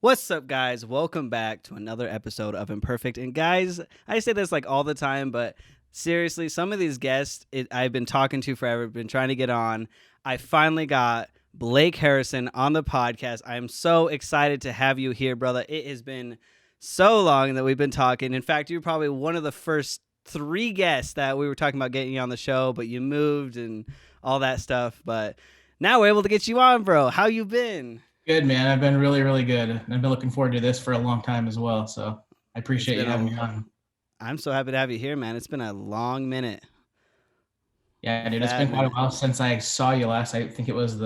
What's up, guys? Welcome back to another episode of Imperfect. And guys, I say this like all the time, but seriously, some of these guests I've been talking to forever, been trying to get on. I finally got Blake Harrison on the podcast. I am so excited to have you here, brother. It has been so long that we've been talking. In fact, you're probably one of the first three guests that we were talking about getting you on the show, but you moved and all that stuff. But now we're able to get you on, bro. How you been? Good, man. I've been really, really good. And I've been looking forward to this for a long time as well. So I It's appreciate you been having me a on. I'm so happy to have you here, man. It's been a long minute. Yeah, dude, it's Fat been quite a minute. while since I saw you last. I think it was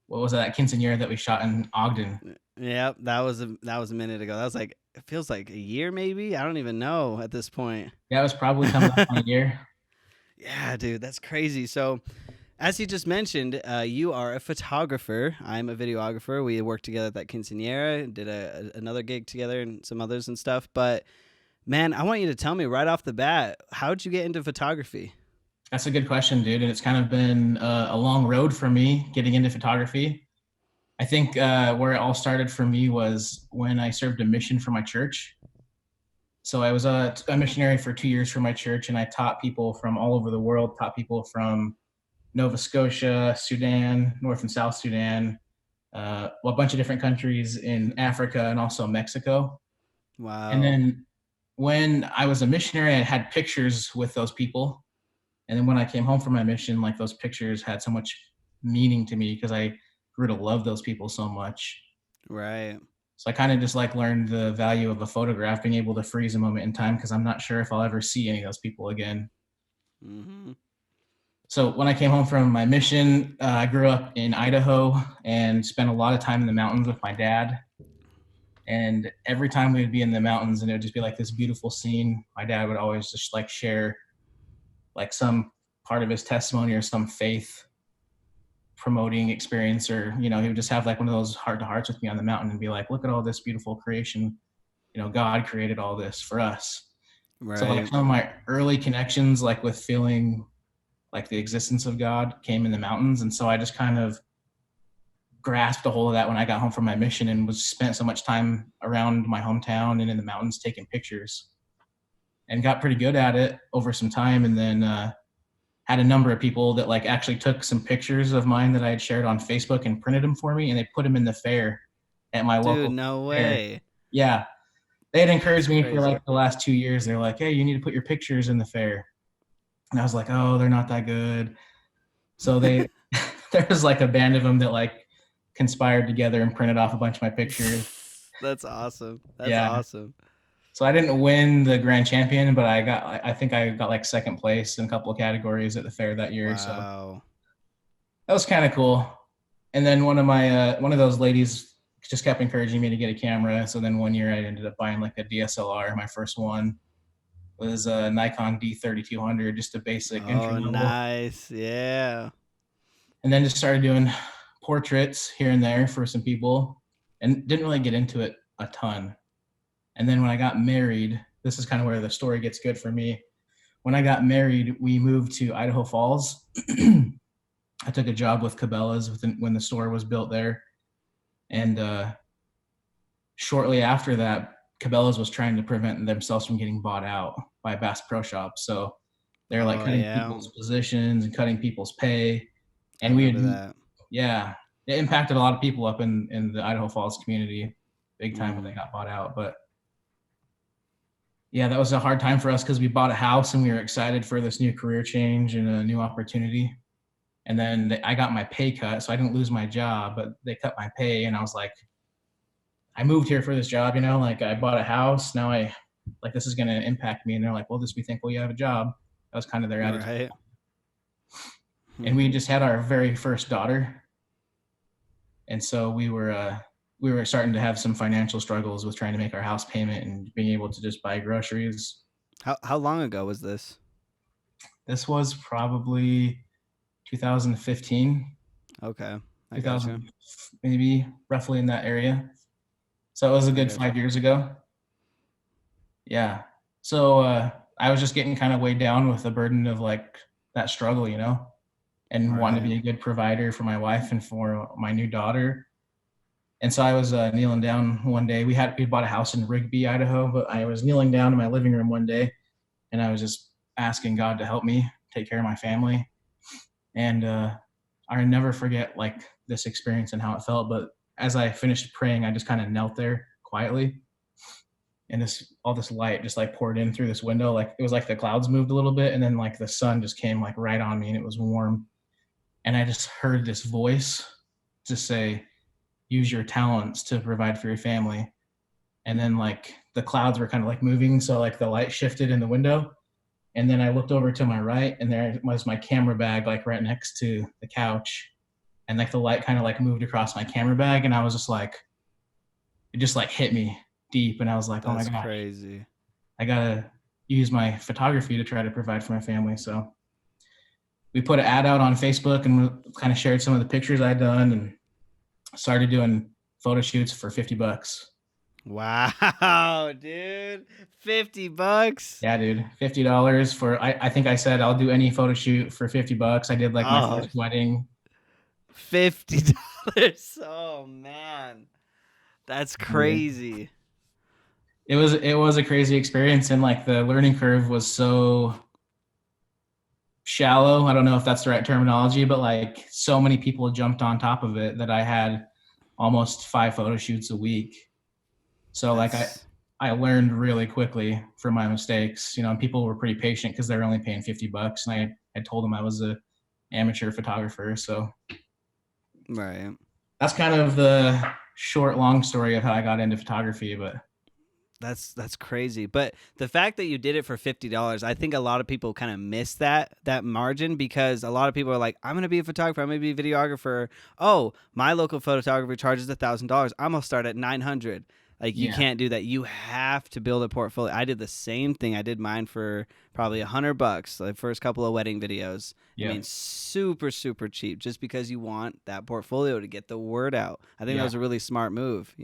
what was that quinceanera that we shot in Ogden? Yep, that was a minute ago. That was like it feels like a year maybe. I don't even know at this point. Yeah, it was probably coming up on a year. Yeah, dude, that's crazy. So, as you just mentioned, you are a photographer. I'm a videographer. We worked together at that quinceanera, did another gig together and some others and stuff. But man, I want you to tell me right off the bat, how'd you get into photography? That's a good question, dude. And it's kind of been a long road for me getting into photography. I think where it all started for me was when I served a mission for my church. So I was a missionary for 2 years for my church, and I taught people from all over the world, taught people from Nova Scotia, Sudan, North and South Sudan, a bunch of different countries in Africa and also Mexico. And Wow. then when I was a missionary, I had pictures with those people. And then when I came home from my mission, like those pictures had so much meaning to me because I grew to love those people so much. Right. So I kind of just like learned the value of a photograph, being able to freeze a moment in time because I'm not sure if I'll ever see any of those people again. Mhm. So when I came home from my mission, I grew up in Idaho and spent a lot of time in the mountains with my dad. And every time we would be in the mountains and it would just be like this beautiful scene, my dad would always just like share like some part of his testimony or some faith promoting experience, or he would just have like one of those heart to hearts with me on the mountain and be like, look at all this beautiful creation. God created all this for us. So like Right. some of my early connections like with feeling like the existence of God came in the mountains. And so I just kind of grasped a hold of that when I got home from my mission and was spent so much time around my hometown and in the mountains taking pictures, and got pretty good at it over some time. And then had a number of people that like actually took some pictures of mine that I had shared on Facebook and printed them for me, and they put them in the fair at my Dude, local no fair. way. Yeah, they had That's encouraged me for crazy. like the last 2 years. They're like, hey, you need to put your pictures in the fair. And I was like, oh, they're not that good. So there was like a band of them that like conspired together and printed off a bunch of my pictures. That's awesome. That's Yeah. awesome. So I didn't win the grand champion, but I think I got like second place in a couple of categories at the fair that year. So Wow. that was kind of cool. And then one of those ladies just kept encouraging me to get a camera. So then one year I ended up buying like a DSLR. My first one was a Nikon D3200, just a basic entry Oh, level. nice. Yeah. And then just started doing portraits here and there for some people, and didn't really get into it a ton. And then when I got married, this is kind of where the story gets good for me. When I got married, we moved to Idaho Falls. I took a job with Cabela's when the store was built there. And shortly after that, Cabela's was trying to prevent themselves from getting bought out by Bass Pro Shops. So they're like Oh, cutting yeah. people's positions and cutting people's pay. I And remember that. yeah, it impacted a lot of people up in the Idaho Falls community big time when they Mm. got bought out. But yeah, that was a hard time for us because we bought a house and we were excited for this new career change and a new opportunity. And then I got my pay cut, so I didn't lose my job, but they cut my pay, and I was like, I moved here for this job, like I bought a house. Now like this is going to impact me. And they're like, well, just be thankful you have a job. That was kind of their attitude. Right. And we just had our very first daughter, and so we were starting to have some financial struggles with trying to make our house payment and being able to just buy groceries. How long ago was this? This was probably 2015, Okay. I got you. 2000, maybe roughly in that area. So it was a I good got you. 5 years ago. Yeah. So I was just getting kind of weighed down with the burden of like that struggle, and wanting to Right. be a good provider for my wife and for my new daughter. And so I was kneeling down one day. We bought a house in Rigby, Idaho, but I was kneeling down in my living room one day, and I was just asking God to help me take care of my family. And I never forget like this experience and how it felt. But as I finished praying, I just kind of knelt there quietly, and this all this light just like poured in through this window. Like it was like the clouds moved a little bit, and then like the sun just came like right on me, and it was warm. And I just heard this voice just say, "Use your talents to provide for your family." And then like the clouds were kind of like moving, so like the light shifted in the window, and then I looked over to my right, and there was my camera bag like right next to the couch, and like the light kind of like moved across my camera bag, and I was just like, it just like hit me deep, and I was like, oh my That's gosh, crazy. I gotta use my photography to try to provide for my family. So we put an ad out on Facebook, and we kind of shared some of the pictures I'd done, and started doing photo shoots for $50. Wow, dude. $50? Yeah, dude, $50 for. I think I said I'll do any photo shoot for $50. I did like my Oh, first wedding. $50. Oh man. That's Dude. crazy. It was a crazy experience, and like the learning curve was so shallow. I don't know if that's the right terminology, but like so many people jumped on top of it that I had almost 5 photo shoots a week. So like That's I learned really quickly from my mistakes, and people were pretty patient because they're only paying $50, and I told them I was a amateur photographer. So right. that's kind of the short, long story of how I got into photography. But That's crazy. But the fact that you did it for $50, I think a lot of people kind of miss that margin, because a lot of people are like, I'm gonna be a photographer, I'm gonna be a videographer. Oh, my local photographer charges $1,000. I'm gonna start at 900. Like, you yeah, can't do that. You have to build a portfolio. I did the same thing. I did mine for probably $100. The first couple of wedding videos. I yeah, mean, super super cheap, just because you want that portfolio to get the word out. I think that yeah. was a really smart move.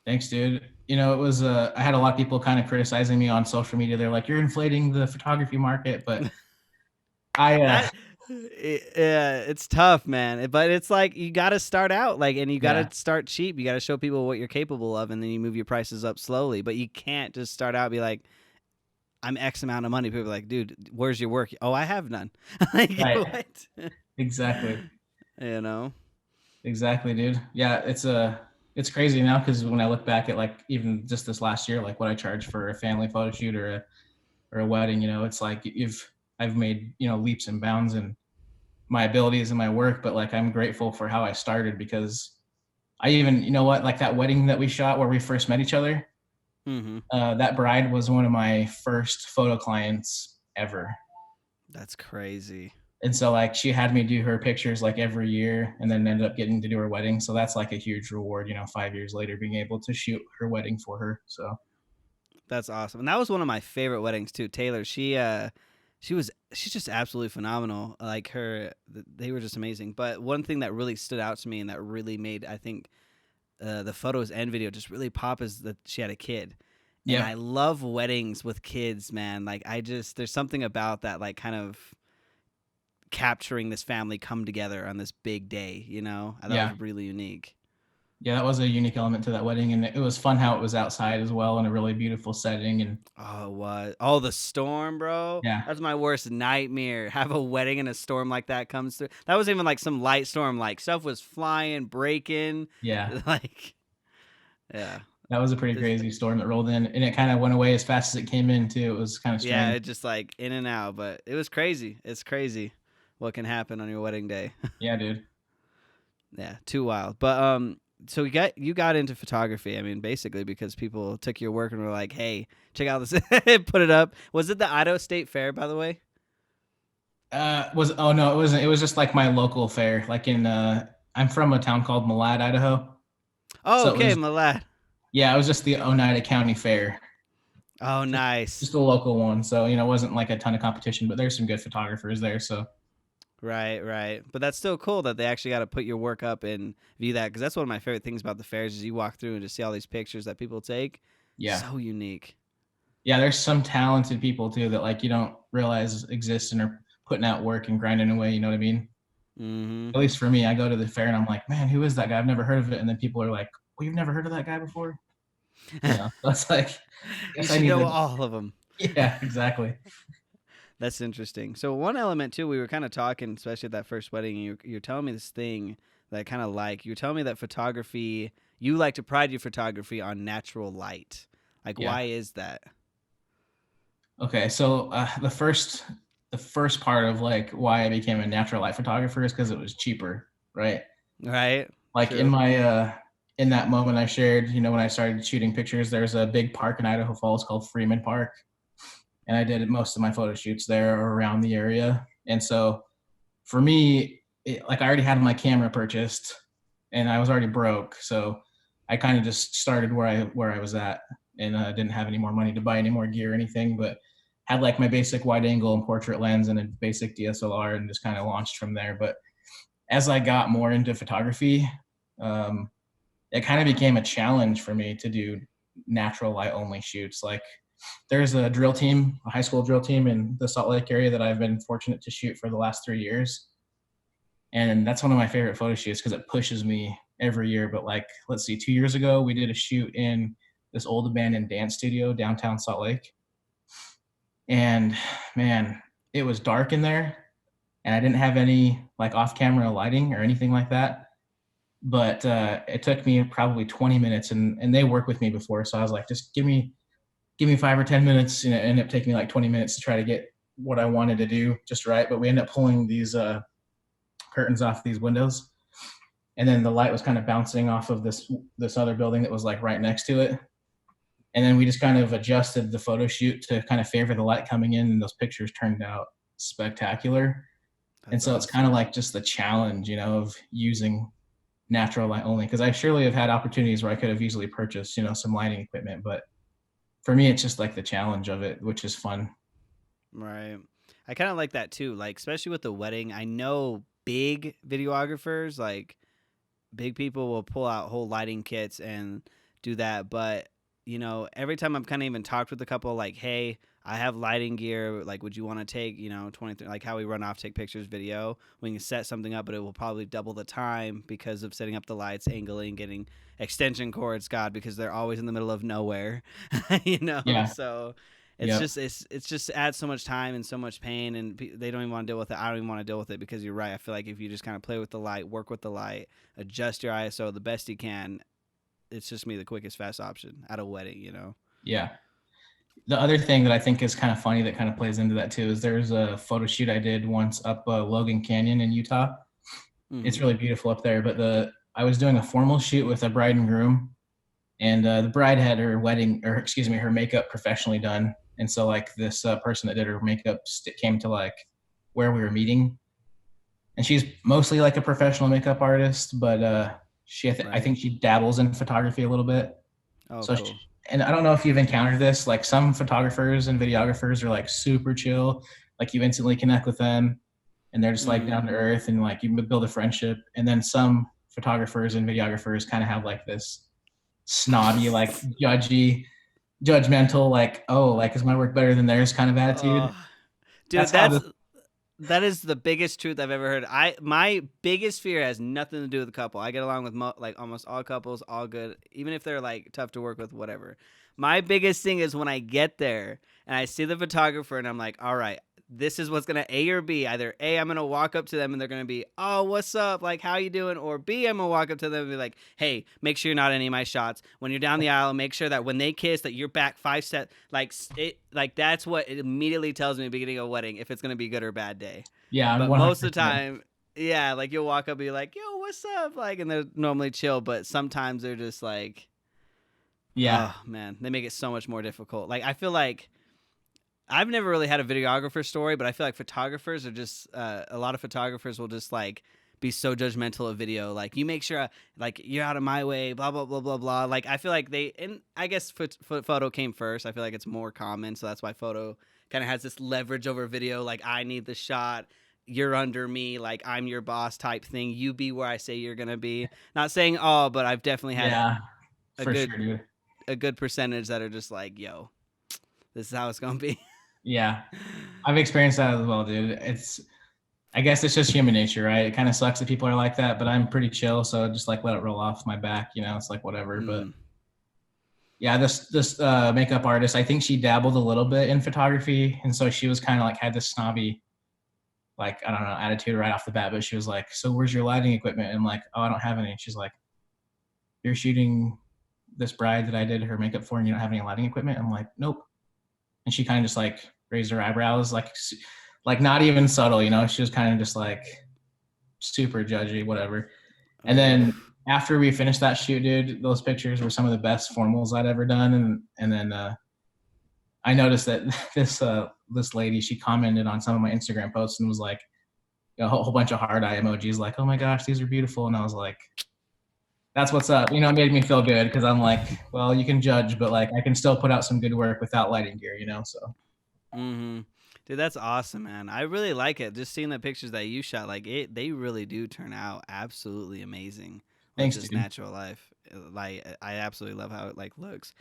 Thanks, dude. It was I had a lot of people kind of criticizing me on social media. They're like, "You're inflating the photography market," but I That yeah, it's tough, man. But it's like, you got to start out like, and you got to yeah, start cheap. You got to show people what you're capable of, and then you move your prices up slowly. But you can't just start out and be like, I'm X amount of money. People are like, dude, where's your work? Oh, I have none. Like, right, what? exactly, you know? exactly, dude. Yeah, it's crazy now because when I look back at like even just this last year, like what I charged for a family photo shoot or a wedding, it's like if I've made leaps and bounds in my abilities and my work, but like I'm grateful for how I started because I even what, like that wedding that we shot where we first met each other. Mm-hmm. That bride was one of my first photo clients ever. That's crazy. And so like she had me do her pictures like every year and then ended up getting to do her wedding. So that's like a huge reward, 5 years later, being able to shoot her wedding for her. So That's awesome. And that was one of my favorite weddings too. Taylor, she's just absolutely phenomenal. Like, they were just amazing. But one thing that really stood out to me, and that really made, I think, the photos and video just really pop, is that she had a kid. And yeah, I love weddings with kids, man. Like, there's something about that, like, kind of capturing this family come together on this big day, I thought it yeah. was really unique. Yeah, that was a unique element to that wedding. And it was fun how it was outside as well in a really beautiful setting. And Oh, what? Oh, the storm, bro. yeah, That's my worst nightmare. Have a wedding and a storm like that comes through. That was even like some light storm. Like, stuff was flying, breaking. yeah. Like, yeah. That was a pretty This- crazy storm that rolled in and it kind of went away as fast as it came in too. It was kind of yeah, strange. it just like in and out, but it was crazy. It's crazy what can happen on your wedding day. Yeah, dude. Yeah, too wild. But so you got into photography. I mean, basically because people took your work and were like, "Hey, check out this." Put it up. Was it the Idaho State Fair, by the way? Was oh no, it wasn't. It was just like my local fair. Like I'm from a town called Malad, Idaho. Oh, So it okay, was my lad. yeah, it was just the Oneida County Fair. Oh, Just nice. just a local one. So, it wasn't like a ton of competition, but there's some good photographers there. So Right, right. But that's still cool that they actually got to put your work up and view that, because that's one of my favorite things about the fairs, is you walk through and just see all these pictures that people take. yeah. So unique. Yeah, there's some talented people too that like you don't realize exist and are putting out work and grinding away, you know what I mean? Mm-hmm. At least for me, I go to the fair and I'm like, man, who is that guy? I've never heard of it. And then people are like, well, you've never heard of that guy before? That's like, I You guess I should need know to. all of them. Yeah, exactly. That's interesting. So one element too, we were kind of talking, especially at that first wedding. And you're telling me this thing that I kind of like. You're telling me that photography, you like to pride your photography on natural light. Like, Yeah. why is that? Okay. So the first part of like why I became a natural light photographer is because it was cheaper, right? Right? Like True. in that moment I shared, when I started shooting pictures, there's a big park in Idaho Falls called Freeman Park, and I did most of my photo shoots there or around the area. And so for me, like I already had my camera purchased, and I was already broke, so I kind of just started where I was at, and didn't have any more money to buy any more gear or anything, but had like my basic wide angle and portrait lens and a basic DSLR, and just kind of launched from there. But as I got more into photography, um, it kind of became a challenge for me to do natural light only shoots. Like there's a drill team, a high school drill team in the Salt Lake area that I've been fortunate to shoot for the last 3 years. And that's one of my favorite photo shoots because it pushes me every year. But like, let's see, 2 years ago, we did a shoot in this old abandoned dance studio downtown Salt Lake. And man, it was dark in there, and I didn't have any like off camera lighting or anything like that. But it took me probably 20 minutes, and they worked with me before. So I was like, just give me 5 or 10 minutes. And it ended up taking me like 20 minutes to try to get what I wanted to do just right. But we ended up pulling these curtains off these windows, and then the light was kind of bouncing off of this other building that was like right next to it. And then we just kind of adjusted the photo shoot to kind of favor the light coming in, and those pictures turned out spectacular. And That's so it's kind of awesome. like just the challenge, of using natural light only, because I surely have had opportunities where I could have easily purchased, some lighting equipment, but for me it's just like the challenge of it, which is fun. Right. I kind of like that too. Like, especially with the wedding, I know big videographers, like big people will pull out whole lighting kits and do that. But, every time I've kind of even talked with a couple, like, hey, I have lighting gear. Like, would you want to take, 23, like how we run off, take pictures video? We can set something up, but it will probably double the time because of setting up the lights, angling, getting extension cords, God, because they're always in the middle of nowhere, Yeah. So it's Yep. just it's just adds so much time and so much pain, and they don't even want to deal with it. I don't even want to deal with it because you're right. I feel like if you just kind of play with the light, work with the light, adjust your ISO the best you can, it's just me the quickest fast option at a wedding. Yeah. The other thing that I think is kind of funny that kind of plays into that too is there's a photo shoot I did once up Logan Canyon in Utah. It's Mm-hmm. really beautiful up there, but I was doing a formal shoot with a bride and groom, and the bride had her wedding, or excuse me, her makeup professionally done. And so like this person that did her makeup came to like where we were meeting, and she's mostly like a professional makeup artist, but I Right. think she dabbles in photography a little bit. Oh, So cool. and I don't know if you've encountered this, like some photographers and videographers are like super chill, like you instantly connect with them, and they're just like Mm-hmm. down to earth, and like you build a friendship. And then some photographers and videographers kind of have like this snobby, like judgmental, like, oh, like is my work better than theirs kind of attitude. Oh, dude, That's how this. that is the biggest truth I've ever heard. My biggest fear has nothing to do with the couple. I get along with like almost all couples, all good, even if they're like tough to work with, whatever. My biggest thing is when I get there and I see the photographer and I'm like, all right, this is what's gonna A or B. Either A, I'm gonna walk up to them and they're gonna be, oh, what's up? Like, how you doing? Or B, I'm gonna walk up to them and be like, hey, make sure you're not in any of my shots. When you're down the aisle, make sure that when they kiss, that you're back 5 steps. Like that's what it immediately tells me beginning of a wedding if it's gonna be good or bad day. Yeah, But most of the 100%. time, yeah, like you'll walk up and be like, yo, what's up? Like, and they're normally chill, but sometimes they're just like, Yeah. oh man, they make it so much more difficult. Like I feel like I've never really had a videographer story, but I feel like photographers are just a lot of photographers will just like be so judgmental of video. Like you make sure like you're out of my way, blah blah blah blah blah. Like I feel like and I guess photo came first. I feel like it's more common, so that's why photo kind of has this leverage over video. Like I need the shot. You're under me, like I'm your boss type thing. You be where I say you're gonna be. Not saying all, but I've definitely had Yeah, a for good sure, dude. a good percentage that are just like, yo, this is how it's gonna be. Yeah, I've experienced that as well, dude. I guess it's just human nature, right? It kind of sucks that people are like that, but I'm pretty chill, so just like let it roll off my back, you know. It's like whatever. But Mm. yeah, this makeup artist, I think she dabbled a little bit in photography, and so she was kind of like had this snobby, like I don't know, attitude right off the bat. But she was like, "So where's your lighting equipment?" And I'm like, "Oh, I don't have any." And she's like, "You're shooting this bride that I did her makeup for, and you don't have any lighting equipment?" I'm like, "Nope." And she kind of just like raised her eyebrows, like not even subtle, you know. She was kind of just like super judgy, whatever. And then Oof. after we finished that shoot, dude, those pictures were some of the best formals I'd ever done. And then I noticed that this lady, she commented on some of my Instagram posts and was like a whole bunch of hard eye emojis, like, "Oh my gosh, these are beautiful." And I was like, "That's what's up." You know, it made me feel good because I'm like, well, you can judge, but like I can still put out some good work without lighting gear, you know. So Mm-hmm. Dude, that's awesome, man. I really like it. Just seeing the pictures that you shot, like they really do turn out absolutely amazing. Like thanks, just dude. natural life. Like I absolutely love how it like looks.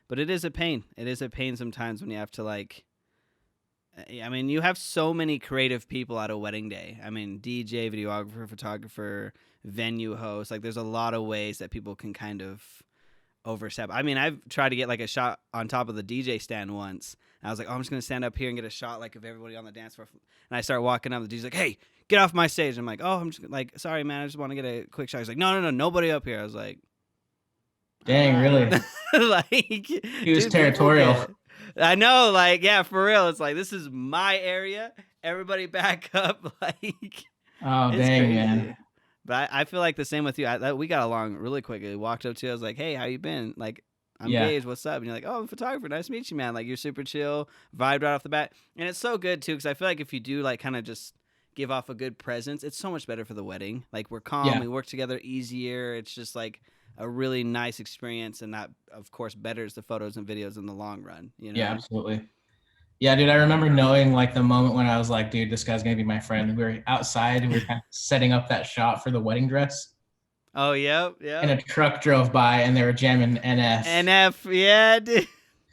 But it is a pain. It is a pain sometimes when you have to like I mean, you have so many creative people at a wedding day. I mean, DJ, videographer, photographer, venue host. Like there's a lot of ways that people can kind of overstep. I mean, I've tried to get like a shot on top of the DJ stand once. And I was like, oh, I'm just gonna stand up here and get a shot like of everybody on the dance floor. And I start walking up. The DJ's like, hey, get off my stage. I'm like, oh, I'm just like, sorry, man, I just want to get a quick shot. He's like, no, no, no, nobody up here. I was like, all Dang, right, really? like, He was dude, people territorial. get. I know, like, yeah, for real. It's like this is my area. Everybody back up. Like, Oh, it's dang, man. crazy. But I feel like the same with you. We got along really quickly. Walked up to you. I was like, "Hey, how you been?" Like, I'm Yeah, Gage. What's up? And you're like, "Oh, I'm a photographer. Nice to meet you, man." Like, you're super chill, vibed right off the bat, and it's so good too because I feel like if you do like kind of just give off a good presence, it's so much better for the wedding. Like, we're calm. yeah, We work together easier. It's just like a really nice experience, and that of course betters the photos and videos in the long run. You yeah, know? absolutely. Yeah, dude, I remember knowing like the moment when I was like, dude, this guy's gonna be my friend. We were outside and we were kind of setting up that shot for the wedding dress. Oh, yep, And yep. a truck drove by and they were jamming NF. NF, yeah, dude.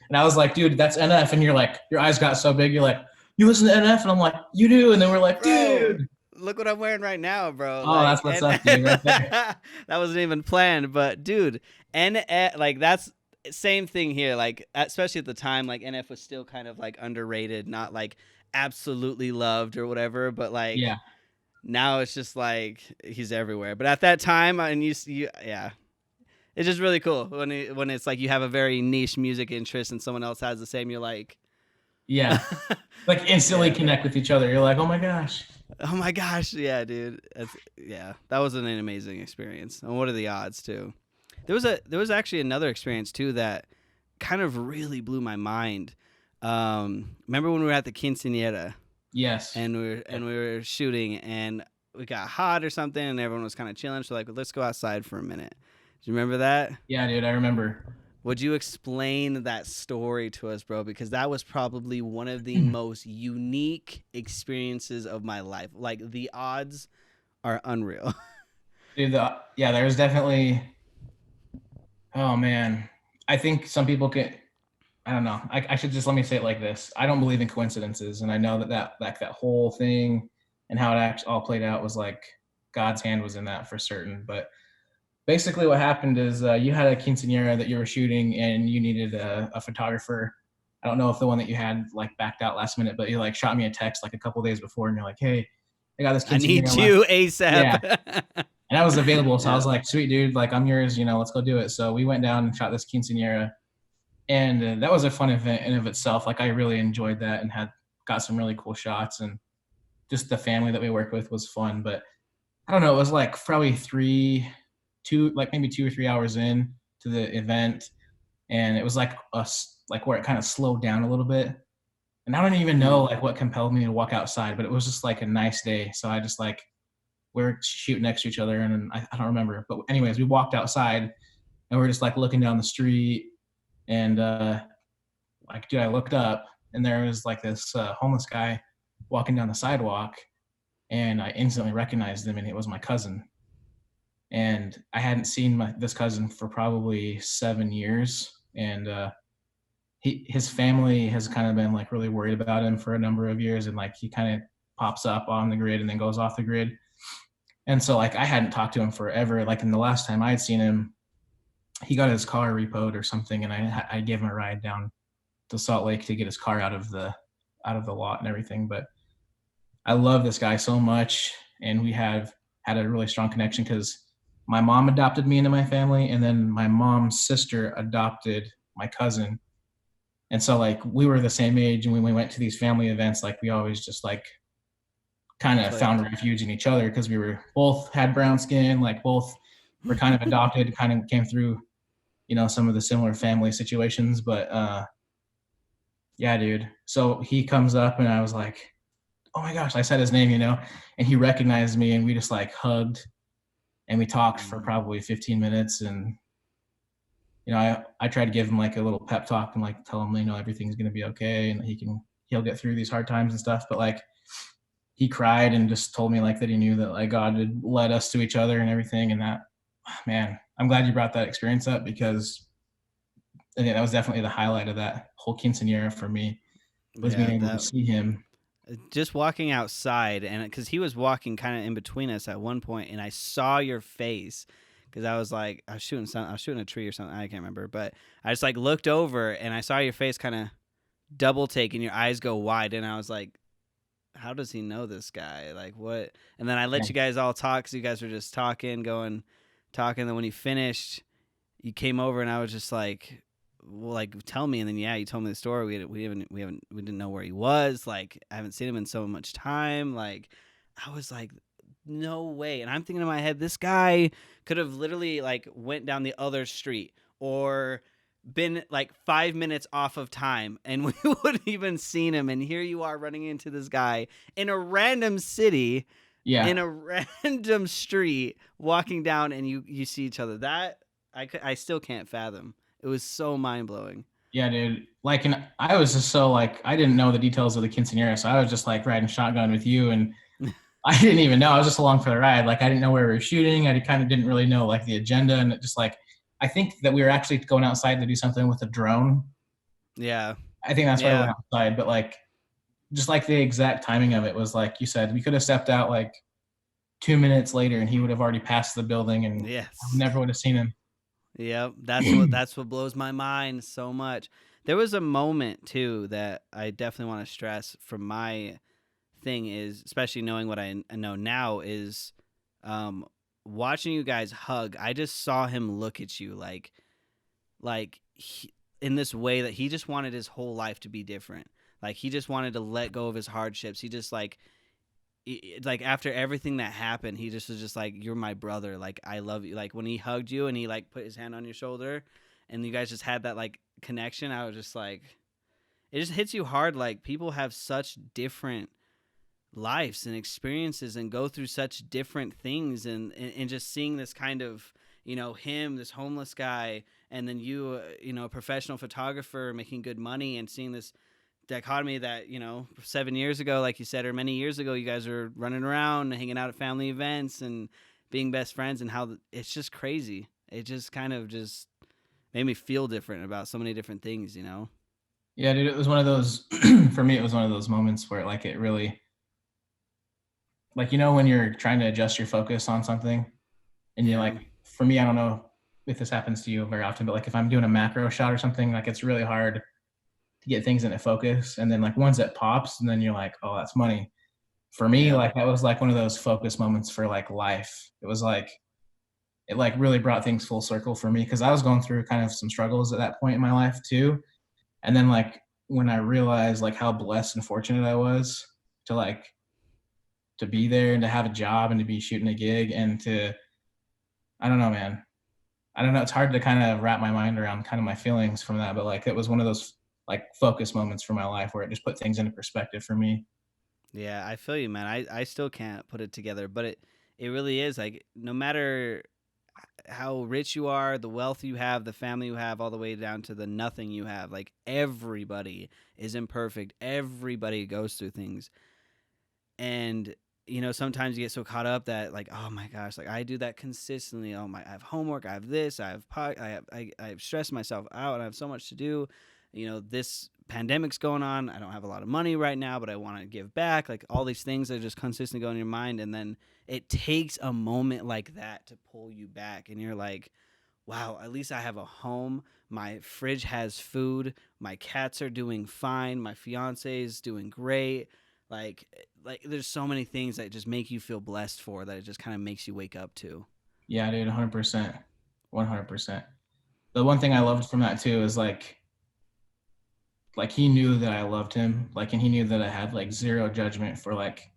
And I was like, dude, that's NF. And you're like, your eyes got so big, you're like, you listen to NF? And I'm like, you do. And then we're like, Bro, dude. look what I'm wearing right now, bro. Oh, that's Like, what's and up, dude, right there. that wasn't even planned, but dude, like that's same thing here. Like, especially at the time, like NF was still kind of like underrated, not like absolutely loved or whatever. But like Yeah. now, it's just like he's everywhere. But at that time, and yeah, it's just really cool when it's like you have a very niche music interest and someone else has the same. You're like, Yeah. Like instantly yeah. connect with each other. You're like, oh my gosh. Oh my gosh, yeah, dude. Yeah, that was an amazing experience. And what are the odds too? There was actually another experience too that kind of really blew my mind. Remember when we were at the quinceanera Yes. and we were shooting and we got hot or something and everyone was kind of chilling. So like, let's go outside for a minute. Do you remember that? Yeah, dude, I remember. Would you explain that story to us, bro? Because that was probably one of the most unique experiences of my life. Like the odds are unreal. Dude, yeah, there's definitely, oh man. I think some people can, I don't know. I should just let me say it like this. I don't believe in coincidences. And I know that whole thing and how it actually all played out was like God's hand was in that for certain. But basically what happened is you had a quinceanera that you were shooting and you needed a photographer. I don't know if the one that you had like backed out last minute, but you like shot me a text like a couple days before and you're like, hey, I got this I need quinceanera left. you Yeah. ASAP. And I was available. So I Yeah. was like, sweet dude, like I'm yours, you know, let's go do it. So we went down and shot this quinceanera. And that was a fun event in of itself. Like I really enjoyed that and had got some really cool shots. And just the family that we worked with was fun. But I don't know, it was like probably like maybe 2 or 3 hours in to the event. And it was like us, like where it kind of slowed down a little bit. And I don't even know Mm. like what compelled me to walk outside, but it was just like a nice day. So I just like, we're shooting next to each other and I don't remember. But anyways, we walked outside and we're just like looking down the street and like, dude, I looked up and there was like this homeless guy walking down the sidewalk and I instantly recognized him and it was my cousin. And I hadn't seen this cousin for probably 7 years. And his family has kind of been like really worried about him for a number of years. And like he kind of pops up on the grid and then goes off the grid. And so like I hadn't talked to him forever. Like in the last time I had seen him, he got his car repoed or something, and I gave him a ride down to Salt Lake to get his car out of the lot and everything. But I love this guy so much, and we have had a really strong connection because my mom adopted me into my family, and then my mom's sister adopted my cousin. And so like we were the same age, and when we went to these family events, like we always just like kind of found Clicked. refuge in each other because we were both had brown skin, like both were kind of adopted, kind of came through, some of the similar family situations. But yeah, dude. So he comes up and I was like, oh my gosh, I said his name, and he recognized me and we just like hugged and we talked for probably 15 minutes. And, I tried to give him like a little pep talk and like tell him, everything's going to be okay and he'll get through these hard times and stuff. But like, he cried and just told me like that he knew that like God had led us to each other and everything. And that, man, I'm glad you brought that experience up because that was definitely the highlight of that whole quinceanera for me, was being Yeah, able to that see him. just walking outside, and because he was walking kind of in between us at one point, and I saw your face because I was like, I was shooting a tree or something, I can't remember, but I just like looked over and I saw your face kind of double take and your eyes go wide, and I was like, how does he know this guy? Like what? And then I let Yeah. you guys all talk because you guys were just talking. And then when he finished, you came over and I was just like, well, like tell me. And then yeah, you told me the story. We didn't know where he was. Like I haven't seen him in so much time. Like I was like, no way. And I'm thinking in my head, this guy could have literally like went down the other street or been like 5 minutes off of time and we wouldn't even seen him. And here you are running into this guy in a random city, Yeah. in a random street, walking down, and you see each other. That I still can't fathom. It was so mind blowing. Yeah, dude. Like, and I was just so like, I didn't know the details of the quinceanera. So I was just like riding shotgun with you. And I didn't even know. I was just along for the ride. Like, I didn't know where we were shooting. I kind of didn't really know like the agenda. And it just like, I think that we were actually going outside to do something with a drone. Yeah. I think that's why we Yeah. went outside. But like, just like the exact timing of it was like you said, we could have stepped out like 2 minutes later and he would have already passed the building and I Yes. never would have seen him. Yep. That's what blows my mind so much. There was a moment too that I definitely want to stress from my thing is, especially knowing what I know now, is um, watching you guys hug. I just saw him look at you like in this way that he just wanted his whole life to be different. Like he just wanted to let go of his hardships. He just like after everything that happened, he just was just like, you're my brother. Like I love you. Like when he hugged you and he like put his hand on your shoulder and you guys just had that like connection, I was just like, it just hits you hard. Like people have such different lives and experiences and go through such different things, and just seeing this kind of, him, this homeless guy, and then you, a professional photographer making good money, and seeing this dichotomy that 7 years ago, like you said, or many years ago, you guys were running around hanging out at family events and being best friends, and how it's just crazy. It just kind of just made me feel different about so many different things. Yeah, dude, it was one of those for me, it was one of those moments where like it really, like, when you're trying to adjust your focus on something and you're Yeah. like, for me, I don't know if this happens to you very often, but like if I'm doing a macro shot or something, like it's really hard to get things into focus. And then like once it pops and then you're like, oh, that's money. For me, Yeah. like that was like one of those focus moments for like life. It was like, it like really brought things full circle for me because I was going through kind of some struggles at that point in my life too. And then like when I realized like how blessed and fortunate I was to like to be there and to have a job and to be shooting a gig and to, I don't know, man. I don't know. It's hard to kind of wrap my mind around kind of my feelings from that, but like it was one of those like focus moments for my life where it just put things into perspective for me. Yeah, I feel you, man. I still can't put it together, but it really is like no matter how rich you are, the wealth you have, the family you have, all the way down to the nothing you have, like everybody is imperfect. Everybody goes through things. And sometimes you get so caught up that like, oh my gosh, like I do that consistently. Oh my, I have homework, I have this, I have I have stressed myself out, and I have so much to do. this pandemic's going on. I don't have a lot of money right now, but I want to give back. Like all these things that just consistently go in your mind. And then it takes a moment like that to pull you back. And you're like, wow, at least I have a home. My fridge has food. My cats are doing fine. My fiance is doing great. Like, like there's so many things that just make you feel blessed for that it just kind of makes you wake up to. Yeah, dude, 100%. 100%. The one thing I loved from that too is like he knew that I loved him, like, and he knew that I had like zero judgment for like,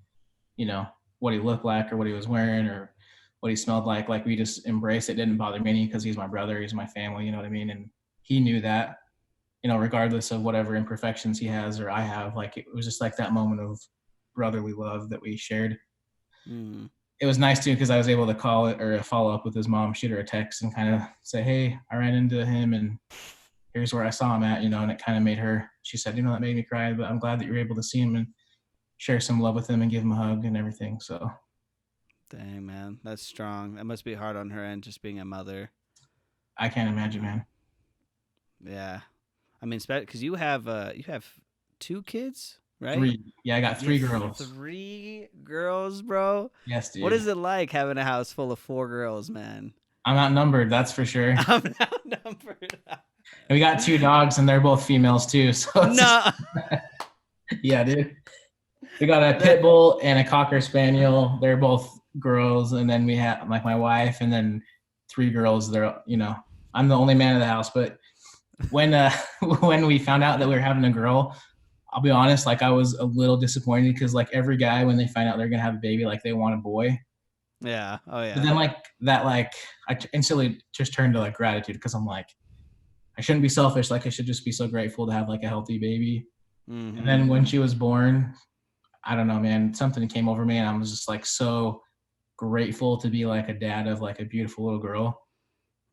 you know, what he looked like or what he was wearing or what he smelled like. Like we just embraced it. Didn't bother me any because he's my brother, he's my family, you know what I mean? And he knew that, regardless of whatever imperfections he has or I have, like it was just like that moment of brotherly love that we shared. Mm. It was nice too because I was able to call it or follow up with his mom, shoot her a text, and kind of say, "Hey, I ran into him, and here's where I saw him at." And it kind of made her. She said, "That made me cry, but I'm glad that you were able to see him and share some love with him and give him a hug and everything." So, Dang, man, that's strong. That must be hard on her end, just being a mother. I can't imagine, man. Yeah, I mean, because you have 2 kids, right? 3, yeah, I got You 3 have girls. 3 girls, bro. Yes, What dude. is it like having a house full of 4 girls, man? I'm outnumbered, that's for sure. I'm outnumbered. And we got 2 dogs, and they're both females too. So it's just, No, yeah, dude. We got a pit that bull and a cocker spaniel. They're both girls, and then we have like my wife, and then 3 girls. I'm the only man of the house. But when when we found out that we were having a girl, I'll be honest, like I was a little disappointed because like every guy when they find out they're gonna have a baby, like they want a boy. yeah. Oh But yeah. then like I instantly just turned to like gratitude because I'm like I shouldn't be selfish. Like I should just be so grateful to have like a healthy baby. And Mm-hmm. then when she was born, I don't know, man, something came over me and I was just like so grateful to be like a dad of like a beautiful little girl.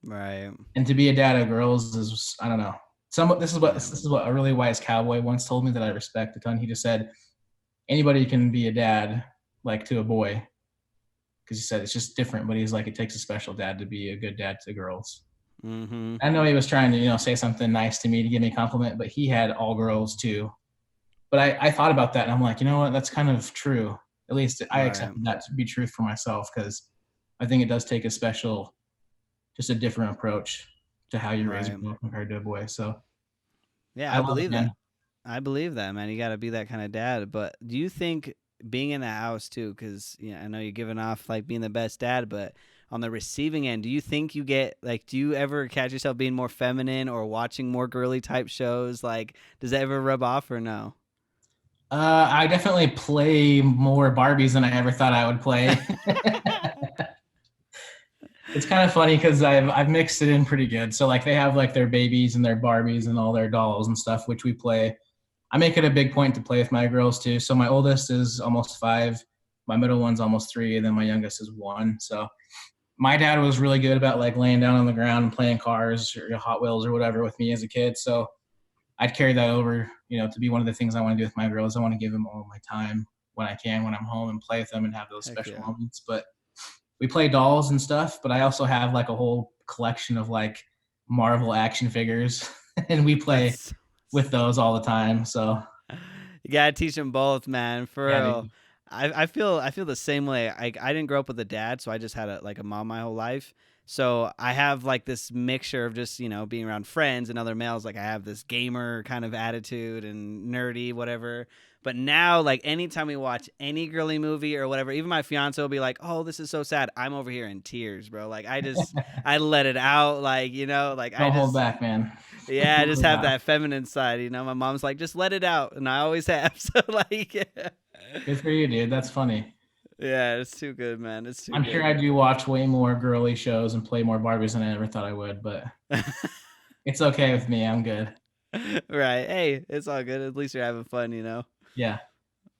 Right. And to be a dad of girls is, I don't know. Yeah. This is what a really wise cowboy once told me that I respect a ton. He just said anybody can be a dad like to a boy because he said it's just different, but he's like it takes a special dad to be a good dad to girls. Mm-hmm. I know he was trying to, say something nice to me to give me a compliment, but he had all girls too. But I thought about that and I'm like, you know what? That's kind of true. At least I Right. accepted that to be truth for myself because I think it does take just a different approach to how you raise a Right. girl compared to a boy. So Yeah, I I love it, believe that. man. I believe that, man. You got to be that kind of dad. But do you think being in the house too? Because I know you're giving off like being the best dad, but on the receiving end, do you think you get like? Do you ever catch yourself being more feminine or watching more girly type shows? Like, does that ever rub off or no? I definitely play more Barbies than I ever thought I would play. It's kind of funny because I've mixed it in pretty good. So like they have like their babies and their Barbies and all their dolls and stuff, which we play. I make it a big point to play with my girls too. So my oldest is almost 5, my middle one's almost 3, and then my youngest is 1. So my dad was really good about like laying down on the ground and playing cars or Hot Wheels or whatever with me as a kid. So I'd carry that over, to be one of the things I want to do with my girls. I want to give them all my time when I can, when I'm home and play with them and have those Heck special yeah. moments. But we play dolls and stuff, but I also have like a whole collection of like Marvel action figures and we play That's with those all the time. So you gotta teach them both, man. For yeah, real. dude. I feel the same way. I didn't grow up with a dad, so I just had a mom my whole life. So I have like this mixture of just being around friends and other males. Like I have this gamer kind of attitude and nerdy whatever. But now, like anytime we watch any girly movie or whatever, even my fiance will be like, "Oh, this is so sad." I'm over here in tears, bro. Like I let it out. Like like I Don't hold just back, man. yeah, I Don't just hold have back. that feminine side. My mom's like, just let it out, and I always have. So like, Good for you, dude. That's funny. yeah, it's too good, man. It's too I'm sure I good. do watch way more girly shows and play more Barbies than I ever thought I would, but it's okay with me. I'm good. Right. Hey, it's all good. At least you're having fun. Yeah.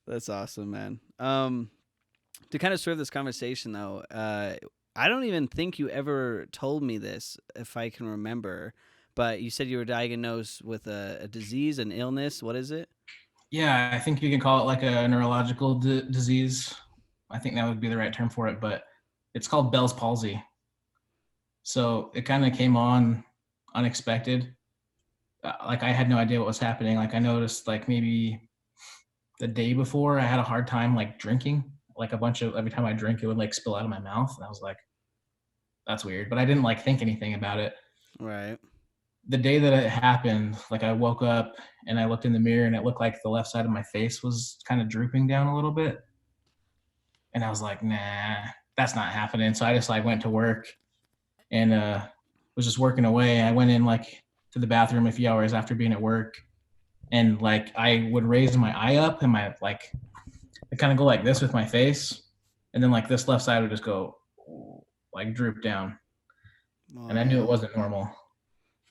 That's awesome, man. To kind of serve this conversation though, I don't even think you ever told me this, if I can remember. But you said you were diagnosed with a disease, an illness. What is it? Yeah, I think you can call it like a neurological disease. I think that would be the right term for it, but it's called Bell's palsy. So it kind of came on unexpected. like I had no idea what was happening. Like I noticed like maybe the day before I had a hard time like drinking. Like a bunch of every time I drink, it would like spill out of my mouth, and I was like, "That's weird." But I didn't like think anything about it. Right. The day that it happened, like I woke up and I looked in the mirror, and it looked like the left side of my face was kind of drooping down a little bit, and I was like, "Nah, that's not happening." So I just like went to work and was just working away. I went in like to the bathroom a few hours after being at work, and like I would raise my eye up, and my like I kind of go like this with my face, and then like this left side would just go like droop down, and I knew it Oh, wasn't normal.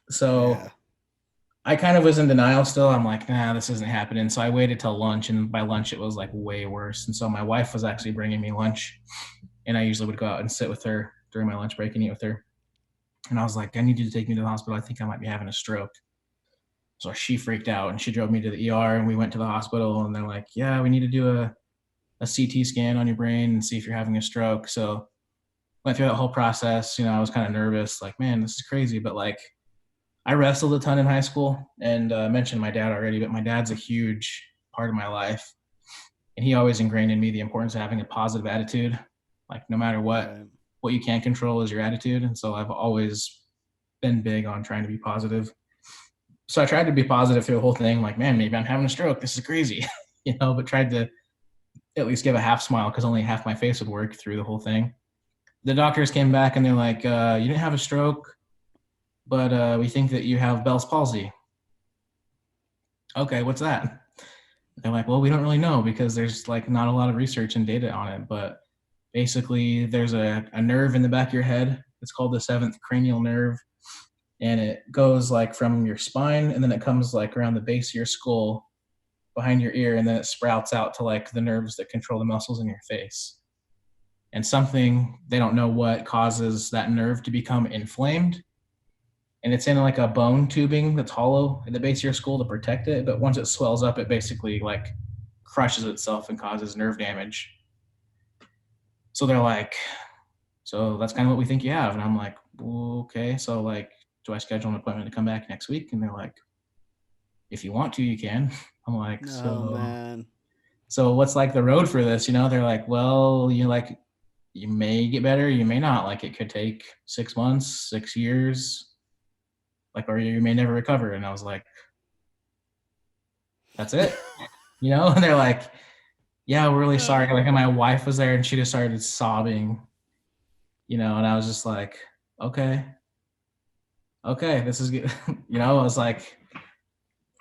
So yeah. I kind of was in denial still. I'm like, nah, this isn't happening. So I waited till lunch, and by lunch it was like way worse. And so my wife was actually bringing me lunch, and I usually would go out and sit with her during my lunch break and eat with her. And I was like, I need you to take me to the hospital. I think I might be having a stroke. So she freaked out and she drove me to the ER, and we went to the hospital, and they're like, yeah, we need to do a CT scan on your brain and see if you're having a stroke. So went through that whole process. I was kind of nervous, like, man, this is crazy. But like, I wrestled a ton in high school, and mentioned my dad already, but my dad's a huge part of my life. And he always ingrained in me the importance of having a positive attitude. Like no matter Right. what you can't control is your attitude. And so I've always been big on trying to be positive. So I tried to be positive through the whole thing. Like, man, maybe I'm having a stroke. This is crazy, but tried to at least give a half smile because only half my face would work through the whole thing. The doctors came back and they're like, you didn't have a stroke, but we think that you have Bell's palsy. Okay, what's that? They're like, well, we don't really know because there's like not a lot of research and data on it. But basically, there's a nerve in the back of your head. It's called the seventh cranial nerve. And it goes like from your spine, and then it comes like around the base of your skull behind your ear, and then it sprouts out to like the nerves that control the muscles in your face. And something, they don't know what causes that nerve to become inflamed, and it's in like a bone tubing that's hollow at the base of your skull to protect it. But once it swells up, it basically like crushes itself and causes nerve damage. So they're like, so that's kind of what we think you have. And I'm like, okay. So like, do I schedule an appointment to come back next week? And they're like, if you want to, you can. I'm like, Oh so man. so what's like the road for this? They're like, well, you may get better, you may not. Like it could take 6 months, 6 years, like, or you may never recover. And I was like, that's it, and they're like, yeah, we're really sorry. Like, and my wife was there, and she just started sobbing, and I was just like, okay, this is good. I was like,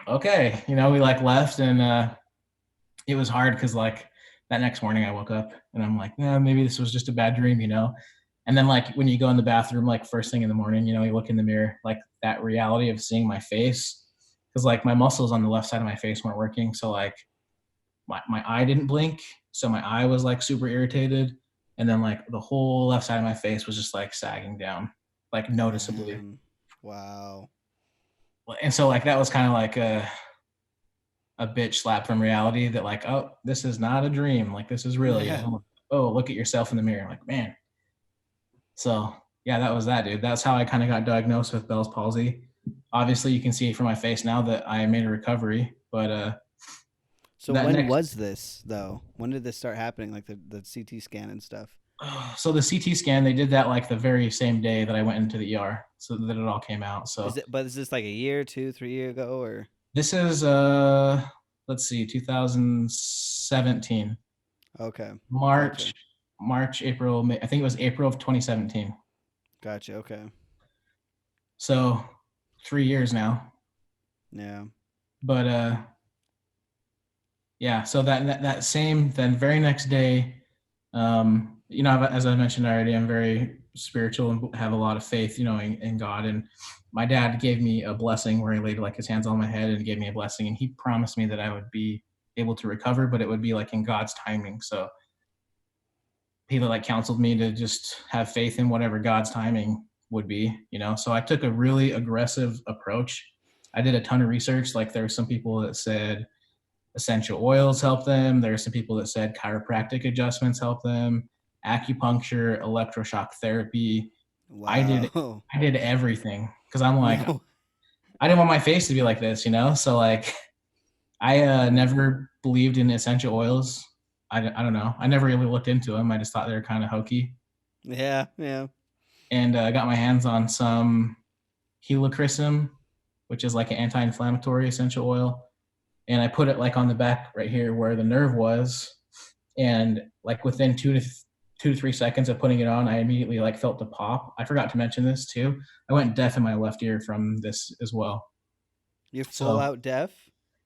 okay, we like left, and it was hard because like that next morning I woke up and I'm like, yeah, maybe this was just a bad dream. And then like when you go in the bathroom, like first thing in the morning, you look in the mirror, like that reality of seeing my face, because like my muscles on the left side of my face weren't working. So like my eye didn't blink. So my eye was like super irritated. And then like the whole left side of my face was just like sagging down, like noticeably. Man. Wow. And so like that was kind of like a bitch slap from reality that like, oh, this is not a dream. Like this is real. Yeah. Oh, look at yourself in the mirror. Like, man. So yeah, that was that, dude. That's how I kind of got diagnosed with Bell's palsy. Obviously, you can see from my face now that I made a recovery. But So that when next, was this though? When did this start happening? Like the CT scan and stuff. so the CT scan, they did that like the very same day that I went into the ER, so that it all came out. So Is it? But is this like a year, 2, 3 year ago, or? this is let's see, 2017, Okay. March, Gotcha. April, May, I think it was April of 2017. Gotcha. Okay. So 3 years now. Yeah. But yeah, so that same then very next day, as I mentioned already, I'm very spiritual and have a lot of faith, in God. And my dad gave me a blessing where he laid like his hands on my head and gave me a blessing, and he promised me that I would be able to recover, but it would be like in God's timing. So he like counseled me to just have faith in whatever God's timing would be. So I took a really aggressive approach. I did a ton of research. Like there were some people that said essential oils help them. There are some people that said chiropractic adjustments help them, acupuncture, electroshock therapy. I did Wow. I did everything because I'm like, No. I didn't want my face to be like this, you know? So like I never believed in essential oils. I don't know. I never really looked into them. I just thought they were kind of hokey. Yeah, yeah. And I got my hands on some helichrysum, which is like an anti-inflammatory essential oil. And I put it like on the back right here where the nerve was. And like within 2 to 3 seconds of putting it on, I immediately like felt the pop. I forgot to mention this too. I went deaf in my left ear from this as well. You're full So out deaf?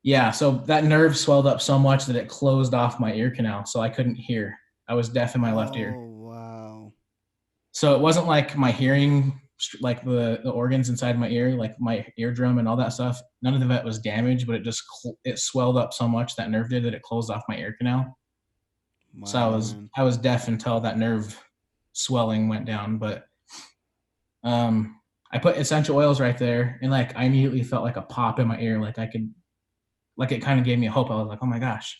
yeah, so that nerve swelled up so much that it closed off my ear canal, so I couldn't hear. I was deaf in my left ear. Oh, wow. So it wasn't like my hearing, like the organs inside my ear, like my eardrum and all that stuff. None of that was damaged, but it just it swelled up so much, that nerve did, that it closed off my ear canal. So Wow, man. I was deaf until that nerve swelling went down. But I put essential oils right there, and like I immediately felt like a pop in my ear, like I could, like it kind of gave me a hope. I was like, oh my gosh.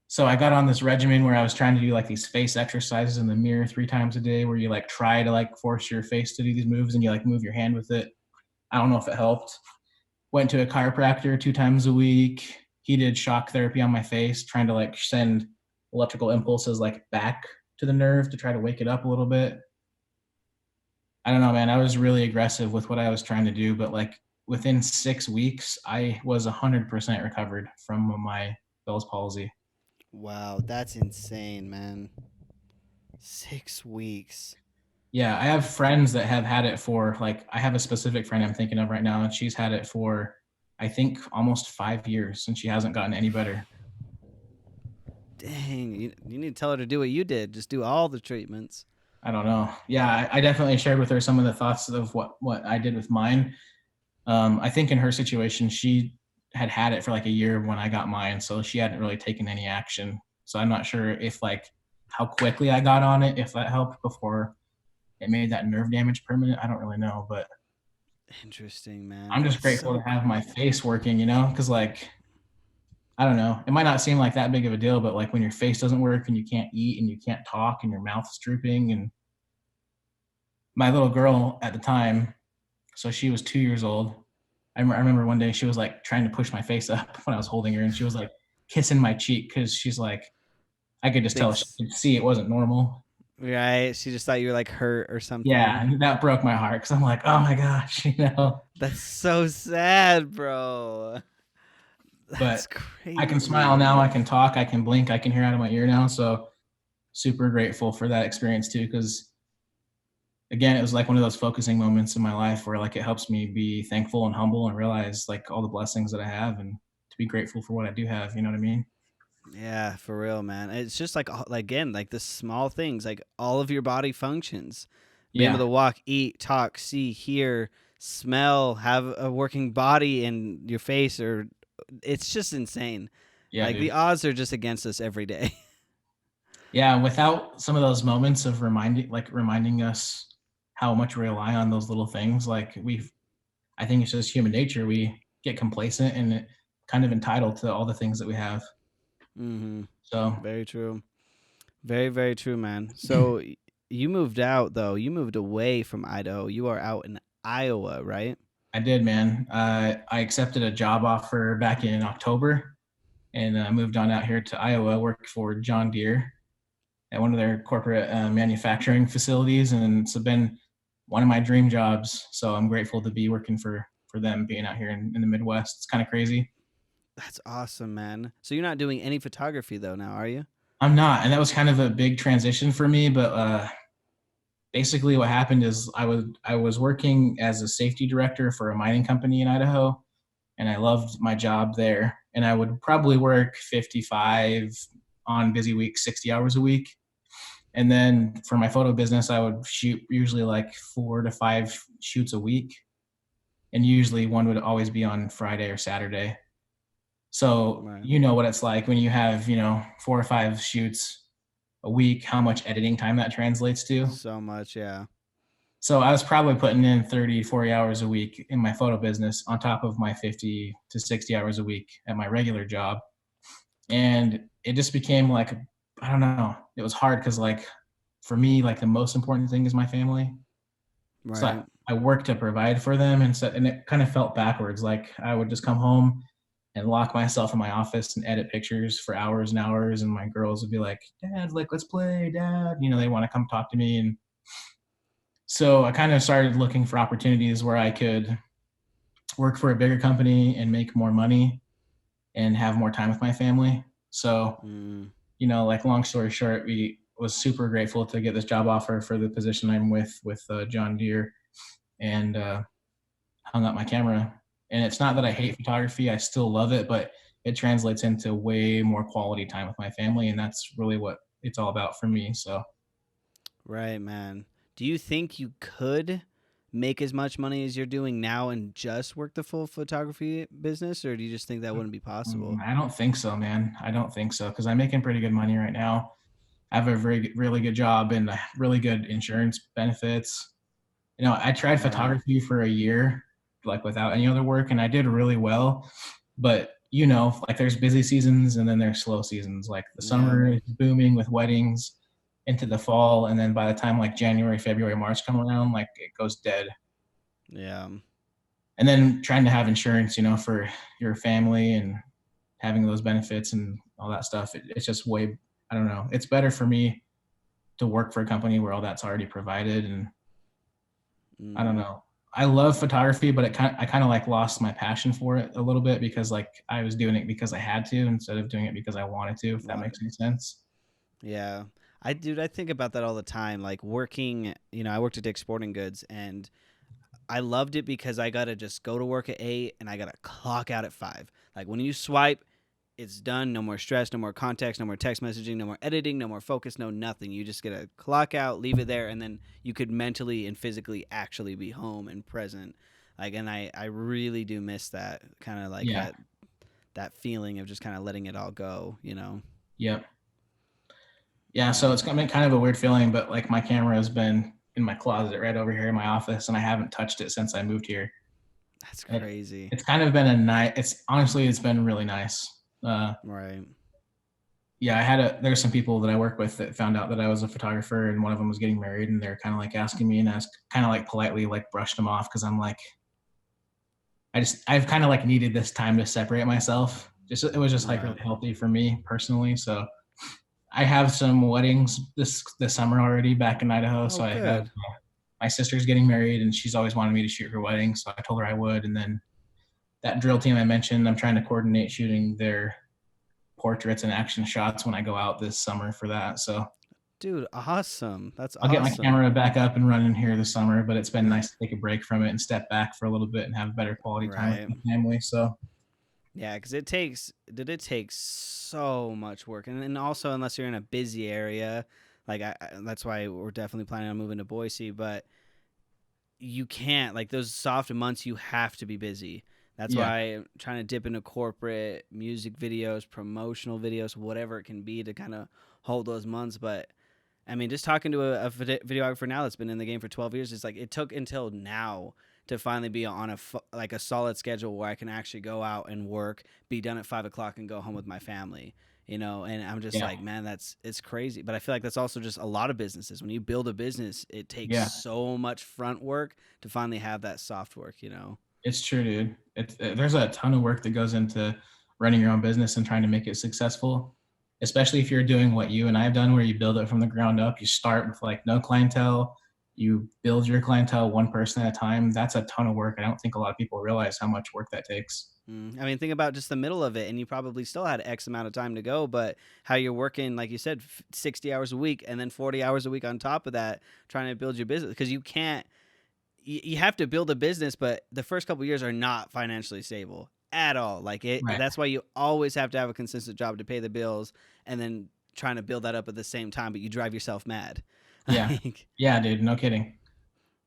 So I got on this regimen where I was trying to do like these face exercises in the mirror 3 times a day, where you like try to like force your face to do these moves and you like move your hand with it. I don't know if it helped. Went to a chiropractor 2 times a week. He did shock therapy on my face, trying to like send electrical impulses like back to the nerve to try to wake it up a little bit. I don't know, man. I was really aggressive with what I was trying to do, but like within 6 weeks, I was 100% recovered from my Bell's palsy. Wow, that's insane, man. 6 weeks. Yeah, I have friends that have had it for like, I have a specific friend I'm thinking of right now, and she's had it for I think almost 5 years, and she hasn't gotten any better. Dang, you need to tell her to do what you did. Just do all the treatments. I don't know. Yeah, I definitely shared with her some of the thoughts of what I did with mine. I think in her situation, she had it for like a year when I got mine, so she hadn't really taken any action. So I'm not sure if like how quickly I got on it, if that helped before it made that nerve damage permanent. I don't really know, but Interesting, man. I'm just That's grateful so to have my crazy. face working, you know, because like I don't know, it might not seem like that big of a deal, but like when your face doesn't work and you can't eat and you can't talk and your mouth's drooping, and my little girl at the time, so she was 2 years old. I remember one day she was like trying to push my face up when I was holding her, and she was like kissing my cheek because she's like, I could just tell she Thanks. could see it wasn't normal. Right? She just thought you were like hurt or Yeah, something. and that broke my heart because I'm like, oh my gosh, you know. That's so sad, bro. But That's I can crazy, smile now, I man. can talk, I can blink, I can hear out of my ear now. So super grateful for that experience too, because again, it was like one of those focusing moments in my life where like it helps me be thankful and humble and realize like all the blessings that I have, and to be grateful for what I do have. You know what I mean? Yeah, for real, man. It's just like again, like the small things, like all of your body functions, being able Yeah, to walk, eat, talk, see, hear, smell, have a working body in your face, or it's just insane. yeah, Like the dude. odds are just against us every day. Yeah, without some of those moments of reminding us how much we rely on those little things, like I think it's just human nature. We get complacent and kind of entitled to all the things that we have. Mm-hmm. So Very true. Very, very true, man. So you moved out though. You moved away from Idaho. You are out in Iowa, right? I did, man. I accepted a job offer back in October, and moved on out here to Iowa. Worked for John Deere at one of their corporate manufacturing facilities, and it's been one of my dream jobs. So I'm grateful to be working for them, being out here in the Midwest. It's kind of crazy. That's awesome, man. So you're not doing any photography though now, are you? I'm not, and that was kind of a big transition for me. But basically, what happened is I was working as a safety director for a mining company in Idaho, and I loved my job there. And I would probably work 55 on busy weeks, 60 hours a week. And then for my photo business, I would shoot usually like 4 to 5 shoots a week. And usually one would always be on Friday or Saturday. So Right. you know what it's like when you have, 4 or 5 shoots a week, how much editing time that translates to. So much, yeah. So I was probably putting in 30, 40 hours a week in my photo business on top of my 50 to 60 hours a week at my regular job. And it just became like, I don't know, it was hard because like for me, like the most important thing is my family. So Right. I worked to provide for them, and so and it kind of felt backwards. Like I would just come home and lock myself in my office and edit pictures for hours and hours, and my girls would be like, "Dad, like let's play, Dad." They want to come talk to me, and so I kind of started looking for opportunities where I could work for a bigger company and make more money and have more time with my family. So, Mm, like long story short, we was super grateful to get this job offer for the position I'm with John Deere, and hung up my camera. And it's not that I hate photography; I still love it, but it translates into way more quality time with my family, and that's really what it's all about for me. So, right, man. Do you think you could make as much money as you're doing now and just work the full photography business, or do you just think that wouldn't be possible? I don't think so, man. I don't think so because I'm making pretty good money right now. I have a really good job and really good insurance benefits. I tried Right. photography for a year, like without any other work, and I did really well. But like there's busy seasons and then there's slow seasons. Like the Yeah. summer is booming with weddings into the fall, and then by the time like January, February, March come around, like it goes dead. Yeah. And then trying to have insurance, for your family and having those benefits and all that stuff, it's just way, I don't know. It's better for me to work for a company where all that's already provided. And I don't Mm, know. I love photography, but I kind of like lost my passion for it a little bit because like I was doing it because I had to instead of doing it because I wanted to, if that what? makes any sense. Yeah. I think about that all the time. Like working, I worked at Dick's Sporting Goods and I loved it because I got to just go to work at 8 and I got to clock out at 5. Like when you swipe, it's done. No more stress, no more context, no more text messaging, no more editing, no more focus, no nothing. You just get to clock out, leave it there, and then you could mentally and physically actually be home and present. Like, and I really do miss that kind of like Yeah. that feeling of just kind of letting it all go. Yep. Yeah. So Yeah, it's been kind of a weird feeling, but like my camera has been in my closet right over here in my office, and I haven't touched it since I moved here. that's And crazy. it's kind of been a nice. It's been really nice. Right. Yeah, there's some people that I work with that found out that I was a photographer, and one of them was getting married, and they're kind of like asking me, and I kind of like politely like brushed them off because I'm like, I've kind of like needed this time to separate myself. It was just like Right. really healthy for me personally. So I have some weddings this summer already back in Idaho. Oh, So I have good. my sister's getting married, and she's always wanted me to shoot her wedding. So I told her I would, and then that drill team I mentioned, I'm trying to coordinate shooting their portraits and action shots when I go out this summer for that. So Dude, awesome. That's I'll get my awesome. camera back up and running here this summer, but it's been nice to take a break from it and step back for a little bit and have better quality time with Right. my family. So Yeah, because it takes so much work, and also unless you're in a busy area, like that's why we're definitely planning on moving to Boise. But you can't like those soft months. You have to be busy. That's yeah, why I'm trying to dip into corporate music videos, promotional videos, whatever it can be to kind of hold those months. But I mean, just talking to a videographer now that's been in the game for 12 years, it's like it took until now to finally be on like a solid schedule where I can actually go out and work, be done at 5 o'clock, and go home with my family. And I'm just yeah, like, man, it's crazy. But I feel like that's also just a lot of businesses. When you build a business, it takes yeah. so much front work to finally have that soft work. It's true, dude. There's a ton of work that goes into running your own business and trying to make it successful, especially if you're doing what you and I have done, where you build it from the ground up. You start with like no clientele, you build your clientele one person at a time. That's a ton of work. I don't think a lot of people realize how much work that takes. I mean, think about just the middle of it, and you probably still had X amount of time to go, but how you're working, like you said, 60 hours a week and then 40 hours a week on top of that, trying to build your business because you can't, you have to build a business, but the first couple years are not financially stable at all. Like Right. that's why you always have to have a consistent job to pay the bills, and then trying to build that up at the same time, but you drive yourself mad. Yeah. Like, Yeah, dude. No kidding.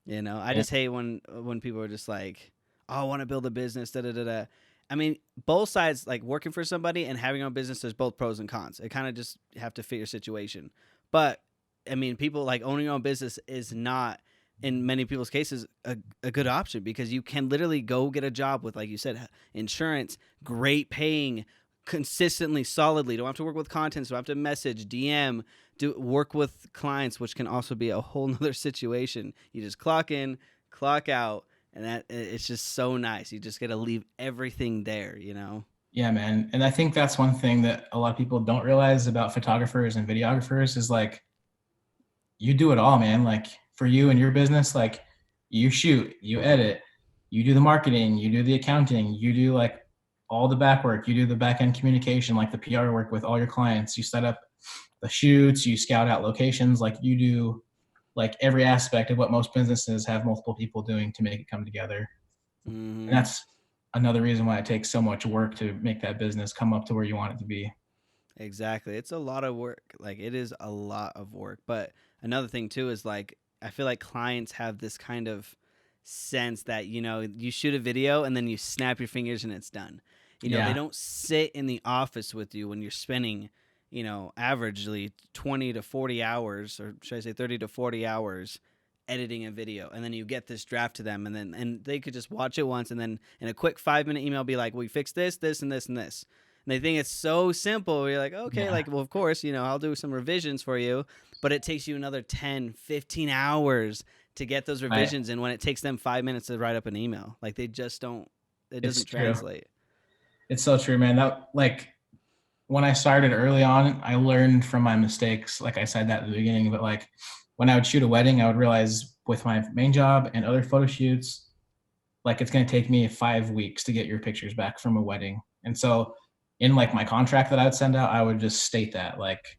I Yeah. just hate when people are just like, "Oh, I want to build a business." Da da da da. I mean, both sides, like working for somebody and having your own business, there's both pros and cons. It kind of just have to fit your situation. But I mean, people like owning your own business is not, in many people's cases, a good option because you can literally go get a job with, like you said, insurance, great paying, consistently, solidly. Don't have to work with content. Don't have to message, DM, do work with clients, which can also be a whole nother situation. You just clock in, clock out, and it's just so nice. You just got to leave everything there, you know. Yeah, man. And I think that's one thing that a lot of people don't realize about photographers and videographers is like, you do it all, man. Like for you and your business, like you shoot, you edit, you do the marketing, you do the accounting, you do like all the back work, you do the back end communication, like the PR work with all your clients, you set up the shoots, you scout out locations, like you do like every aspect of what most businesses have multiple people doing to make it come together. Mm-hmm. And that's another reason why it takes so much work to make that business come up to where you want it to be. Exactly. It's a lot of work. Like it is a lot of work. But another thing too is like I feel like clients have this kind of sense that, you know, you shoot a video and then you snap your fingers and it's done. You know, they Yeah. don't sit in the office with you when you're spending, you know, averagely 20 to 40 hours, or should I say 30 to 40 hours editing a video. And then you get this draft to them and they could just watch it once and then in a quick 5-minute email be like, "We fixed this, this and this and this." And they think it's so simple. You're like, "Okay, Yeah. like, well, of course, you know, I'll do some revisions for you." But it takes you another 10, 15 hours to get those Right. revisions in when it takes them 5 minutes to write up an email. Like they just don't, it It's doesn't true. translate. It's so true, man. That like when I started early on, I learned from my mistakes. Like I said that at the beginning, but like when I would shoot a wedding, I would realize with my main job and other photo shoots, like it's going to take me 5 weeks to get your pictures back from a wedding. And so in like my contract that I would send out, I would just state that like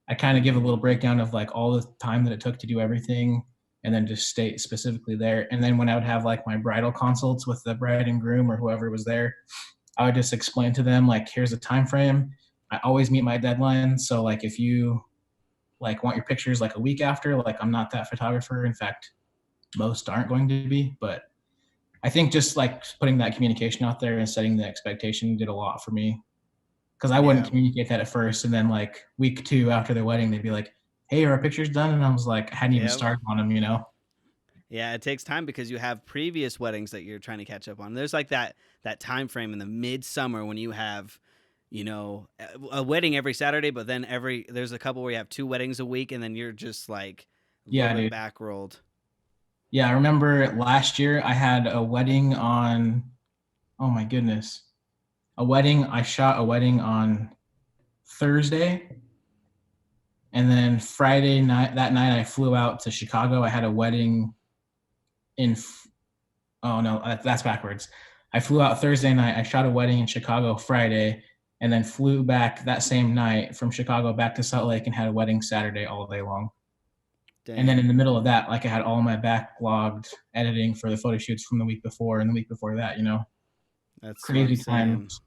I kind of give a little breakdown of like all the time that it took to do everything and then just state specifically there. And then when I would have like my bridal consults with the bride and groom or whoever was there, I would just explain to them like here's a time frame. I always meet my deadline. So like if you like want your pictures like a week after, like I'm not that photographer. In fact, most aren't going to be, but I think just like putting that communication out there and setting the expectation did a lot for me because I wouldn't Yeah. communicate that at first. And then like week 2 after the wedding, they'd be like, "Hey, are our pictures done?" And I was like, I hadn't even Yep. started on them, you know? Yeah, it takes time because you have previous weddings that you're trying to catch up on. There's like that time frame in the midsummer when you have, you know, a wedding every Saturday, but then there's a couple where you have 2 weddings a week, and then you're just like a little Yeah, bit dude. back rolled. Yeah, I remember last year I had a wedding on, oh my goodness, a wedding. I shot a wedding on Thursday. And then Friday night, that night I flew out to Chicago. I had a wedding in, oh no, that's backwards. I flew out Thursday night. I shot a wedding in Chicago Friday and then flew back that same night from Chicago back to Salt Lake and had a wedding Saturday all day long. And then in Dang, the middle of that, like I had all my backlogged editing for the photo shoots from the week before and the week before that, you know, that's what I'm crazy saying. times.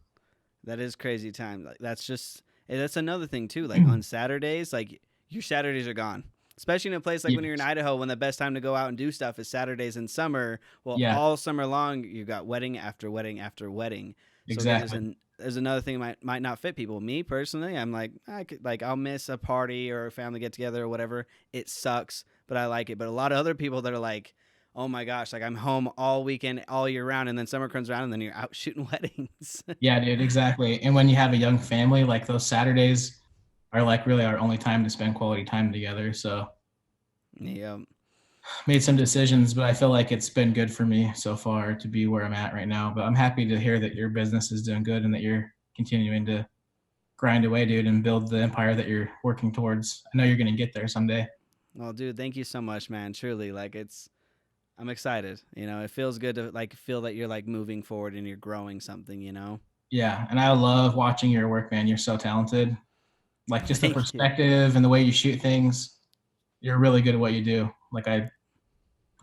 That is crazy time. Like that's just that's another thing too. Like on Saturdays, like your Saturdays are gone. Especially in a place like when you're in Yes. Idaho, when the best time to go out and do stuff is Saturdays in summer. Well, Yeah, all summer long, you got wedding after wedding after wedding. So again, exactly. there's another thing might not fit people. Me personally, I'm like I could like I'll miss a party or a family get together or whatever. It sucks, but I like it. But a lot of other people that are like, oh my gosh, like I'm home all weekend, all year round, and then summer comes around and then you're out shooting weddings. Yeah, dude, exactly. And when you have a young family, like those Saturdays are like really our only time to spend quality time together. So Yeah. made some decisions, but I feel like it's been good for me so far to be where I'm at right now. But I'm happy to hear that your business is doing good and that you're continuing to grind away, dude, and build the empire that you're working towards. I know you're gonna get there someday. Well, dude, thank you so much, man. Truly, like I'm excited. You know, it feels good to like feel that you're like moving forward and you're growing something. You know. Yeah, and I love watching your work, man. You're so talented. Like just the Thank you. perspective and the way you shoot things. You're really good at what you do. Like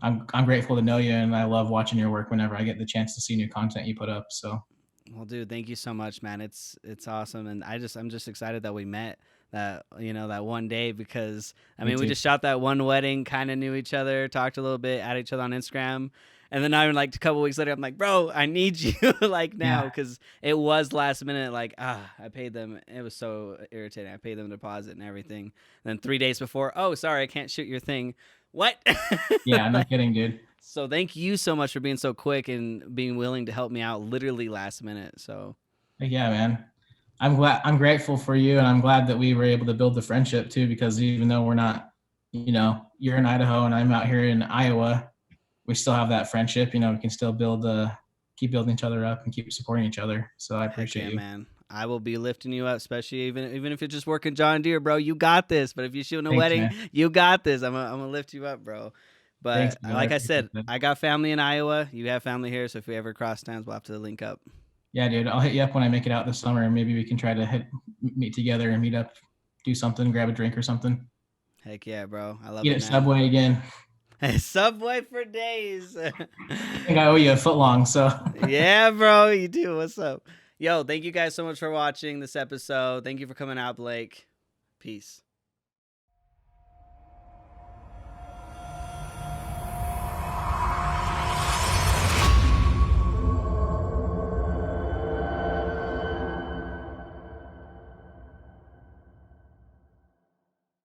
I'm grateful to know you, and I love watching your work whenever I get the chance to see new content you put up. So Well, dude, thank you so much, man. It's awesome, and I'm just excited that we met that that one day because I me mean we too. just shot that one wedding, kind of knew each other, talked a little bit, at each other on Instagram, and then I'm like a couple weeks later, I'm like, bro, I need you like now Yeah, because it was last minute. Like I paid them. It was so irritating. I paid them a deposit and everything. And then 3 days before, oh sorry, I can't shoot your thing. What? yeah, no kidding, dude. So thank you so much for being so quick and being willing to help me out literally last minute. So Yeah, man. I'm grateful for you, and I'm glad that we were able to build the friendship too. Because even though we're not, you're in Idaho and I'm out here in Iowa, we still have that friendship. We can still keep building each other up and keep supporting each other. So I Heck appreciate yeah, you. man. I will be lifting you up, especially even if you're just working John Deere, bro. You got this. But if you're shooting a Thanks, wedding, man. you got this. I'm gonna lift you up, bro. Thanks, But man. I like I appreciate said, that. I got family in Iowa. You have family here, so if we ever cross towns, we'll have to link up. Yeah, dude. I'll hit you up when I make it out this summer, and maybe we can try to meet together and meet up, do something, grab a drink or something. Heck yeah, bro. I love Eat it, at man. Subway again. Subway for days. I think I owe you a foot long, so Yeah, bro. You do. What's up? Yo, thank you guys so much for watching this episode. Thank you for coming out, Blake. Peace.